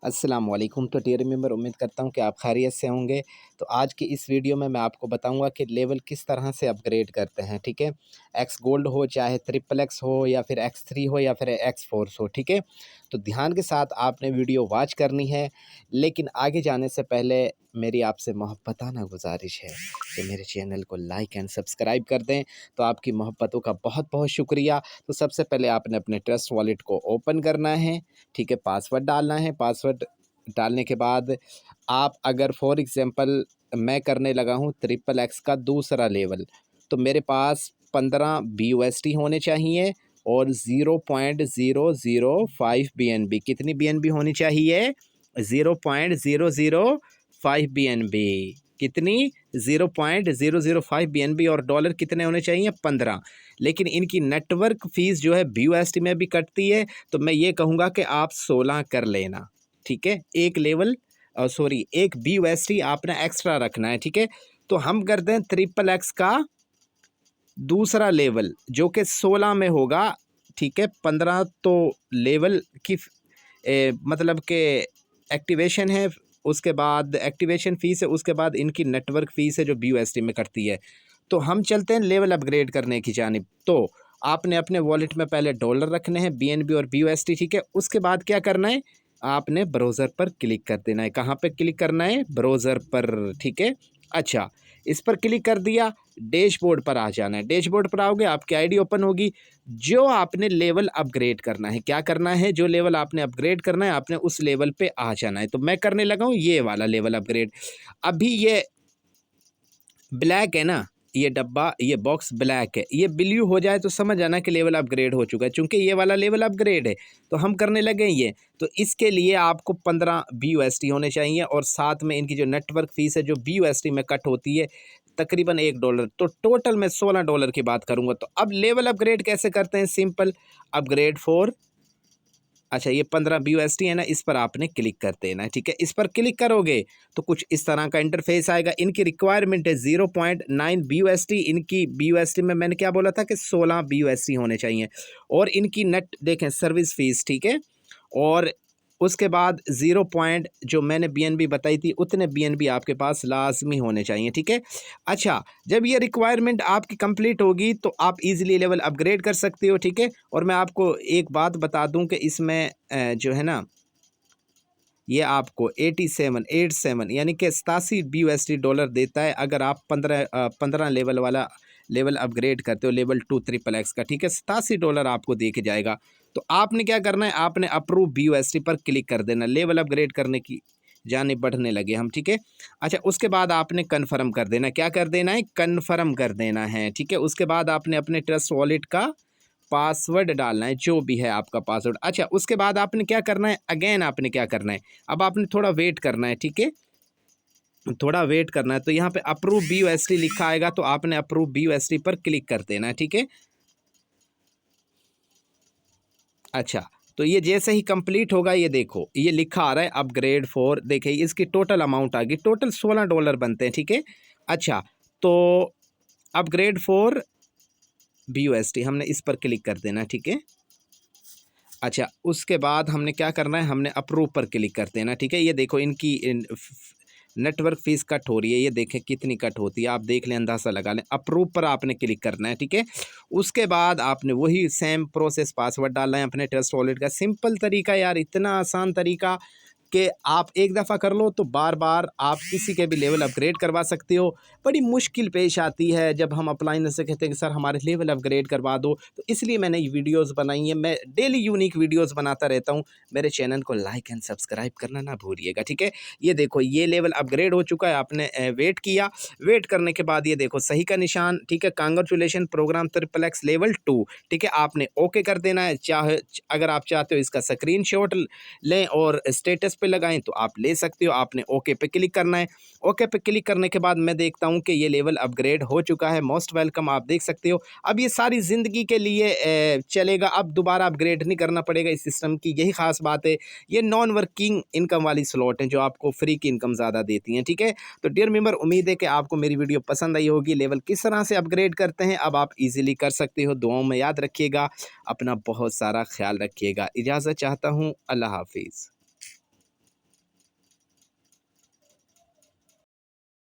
अस्सलाम वालेकुम। तो डियर मेंबर, उम्मीद करता हूँ कि आप खैरियत से होंगे। तो आज की इस वीडियो में मैं आपको बताऊंगा कि लेवल किस तरह से अपग्रेड करते हैं। ठीक है, एक्स गोल्ड हो, चाहे ट्रिपल एक्स हो, या फिर एक्स 3 हो, या फिर एक्स फोर्स हो। ठीक है, तो ध्यान के साथ आपने वीडियो वॉच करनी है। लेकिन आगे जाने से पहले मेरी आपसे मोहब्बताना गुजारिश है कि मेरे चैनल को लाइक एंड सब्सक्राइब कर दें। तो आपकी मोहब्बतों का बहुत बहुत शुक्रिया। तो सबसे पहले आपने अपने ट्रस्ट वॉलेट को ओपन करना है। ठीक है, पासवर्ड डालना है। पासवर्ड डालने के बाद आप अगर फॉर एग्ज़ाम्पल मैं करने लगा हूँ ट्रिपल एक्स का दूसरा लेवल, तो मेरे पास 15 BUSD होने चाहिए और 0.005 BNB। कितनी BNB होनी चाहिए? 0.005 BNB। कितनी? 0.005 BNB। और डॉलर कितने होने चाहिए? 15। लेकिन इनकी नेटवर्क फ़ीस जो है BUSD में भी कटती है, तो मैं ये कहूँगा कि आप 16 कर लेना। ठीक है, एक लेवल सॉरी एक BUSD आपने एक्स्ट्रा रखना है। ठीक है, तो हम कर दें ट्रिपल एक्स का दूसरा लेवल जो कि 16 में होगा। ठीक है, 15 तो लेवल की मतलब के एक्टिवेशन है, उसके बाद एक्टिवेशन फ़ीस है, उसके बाद इनकी नेटवर्क फ़ीस है जो BUSD में कटती है। तो हम चलते हैं लेवल अपग्रेड करने की जानिब। तो आपने अपने वॉलेट में पहले डॉलर रखने हैं, BNB और BUSD। ठीक है, उसके बाद क्या करना है? आपने ब्राउज़र पर क्लिक कर देना है। कहाँ पे क्लिक करना है? ब्राउज़र पर। ठीक है, अच्छा, इस पर क्लिक कर दिया, डैशबोर्ड पर आ जाना है। डैशबोर्ड पर आओगे, आपकी आईडी ओपन होगी। जो आपने लेवल अपग्रेड करना है, क्या करना है? जो लेवल आपने अपग्रेड करना है, आपने उस लेवल पे आ जाना है। तो मैं करने लगा हूँ ये वाला लेवल अपग्रेड। अभी ये ब्लैक है ना, ये डब्बा, ये बॉक्स ब्लैक है। ये ब्लू हो जाए तो समझ आना कि लेवल अपग्रेड हो चुका है, चूंकि ये वाला लेवल अपग्रेड है। तो हम करने लगे ये। तो इसके लिए आपको 15 BUSD होने चाहिए और साथ में इनकी जो नेटवर्क फीस है जो BUSD में कट होती है तकरीबन $1। तो टोटल मैं $16 की बात करूंगा। तो अब लेवल अपग्रेड कैसे करते हैं? सिंपल, अपग्रेड फॉर, अच्छा ये 15 BUSD है ना, इस पर आपने क्लिक कर देना है। ठीक है, इस पर क्लिक करोगे तो कुछ इस तरह का इंटरफेस आएगा। इनकी रिक्वायरमेंट है 0.9 BUSD। इनकी BUSD में मैंने क्या बोला था कि 16 BUSD होने चाहिए। और इनकी नेट देखें सर्विस फीस। ठीक है, और उसके बाद 0 पॉइंट जो मैंने BNB बताई थी उतने BNB आपके पास लाजमी होने चाहिए। ठीक है, अच्छा, जब ये रिक्वायरमेंट आपकी कंप्लीट होगी तो आप इजीली लेवल अपग्रेड कर सकते हो। ठीक है, और मैं आपको एक बात बता दूं कि इसमें जो है ना, ये आपको 87 यानी कि 87 BUSD डॉलर देता है अगर आप 15 लेवल वाला लेवल अपग्रेड करते हो, लेवल 2 ट्रिपल एक्स का। ठीक है, $87 आपको दे के जाएगा। तो आपने क्या करना है? आपने अप्रूव BUSD पर क्लिक कर देना। लेवल अपग्रेड करने की जाने बढ़ने लगे हम। ठीक है, अच्छा, उसके बाद आपने कन्फर्म कर देना। क्या कर देना है? कन्फर्म कर देना है। ठीक है, उसके बाद आपने अपने ट्रस्ट वॉलेट का पासवर्ड डालना है, जो भी है आपका पासवर्ड। अच्छा, उसके बाद आपने क्या करना है? अगेन आपने क्या करना है? अब आपने थोड़ा वेट करना है। ठीक है, थोड़ा वेट करना है। तो यहाँ पे अप्रूव BUSD लिखा आएगा, तो आपने अप्रूव BUSD पर क्लिक कर देना है। ठीक है, अच्छा, तो ये जैसे ही कंप्लीट होगा, ये देखो ये लिखा आ रहा है अपग्रेड फॉर। देखिए इसकी टोटल अमाउंट आ गई, टोटल $16 बनते हैं। ठीक है, अच्छा, तो अपग्रेड फॉर BUSD हमने इस पर क्लिक कर देना है। ठीक है, अच्छा, उसके बाद हमने क्या करना है? हमने अप्रूव पर क्लिक कर देना। ठीक है, ये देखो इनकी नेटवर्क फीस कट हो रही है। ये देखें कितनी कट होती है, आप देख लें, अंदाज़ा लगा लें। अप्रूव पर आपने क्लिक करना है। ठीक है, उसके बाद आपने वही सेम प्रोसेस, पासवर्ड डालना है अपने ट्रस्ट वॉलेट का। सिंपल तरीका यार, इतना आसान तरीका कि आप एक दफ़ा कर लो तो बार बार आप किसी के भी लेवल अपग्रेड करवा सकते हो। बड़ी मुश्किल पेश आती है जब हम अप्लाइंस से कहते हैं कि सर हमारे लेवल अपग्रेड करवा दो। तो इसलिए मैंने ये वीडियोस बनाई है। मैं डेली यूनिक वीडियोस बनाता रहता हूँ। मेरे चैनल को लाइक एंड सब्सक्राइब करना ना भूलिएगा। ठीक है, ये देखो ये लेवल अपग्रेड हो चुका है। आपने वेट किया, वेट करने के बाद ये देखो सही का निशान। ठीक है, congratulation programme triple x level 2। ठीक है, आपने ओके कर देना है। चाहे अगर आप चाहते हो इसका स्क्रीनशॉट लें और स्टेटस पे लगाएं तो आप ले सकते हो। आपने ओके पे क्लिक करना है। ओके पे क्लिक करने के बाद मैं देखता हूं कि ये लेवल अपग्रेड हो चुका है। मोस्ट वेलकम, आप देख सकते हो। अब ये सारी ज़िंदगी के लिए चलेगा, अब दोबारा अपग्रेड नहीं करना पड़ेगा इस सिस्टम की। यही खास बात है। ये नॉन वर्किंग इनकम वाली स्लॉट हैं जो आपको फ्री की इनकम ज़्यादा देती हैं। ठीक है, तो डियर मेंबर, उम्मीद है कि आपको मेरी वीडियो पसंद आई होगी। लेवल किस तरह से अपग्रेड करते हैं अब आप इजीली कर सकते हो। दुआओं में याद रखिएगा, अपना बहुत सारा ख्याल रखिएगा। इजाज़त चाहता हूँ, अल्लाह हाफिज़।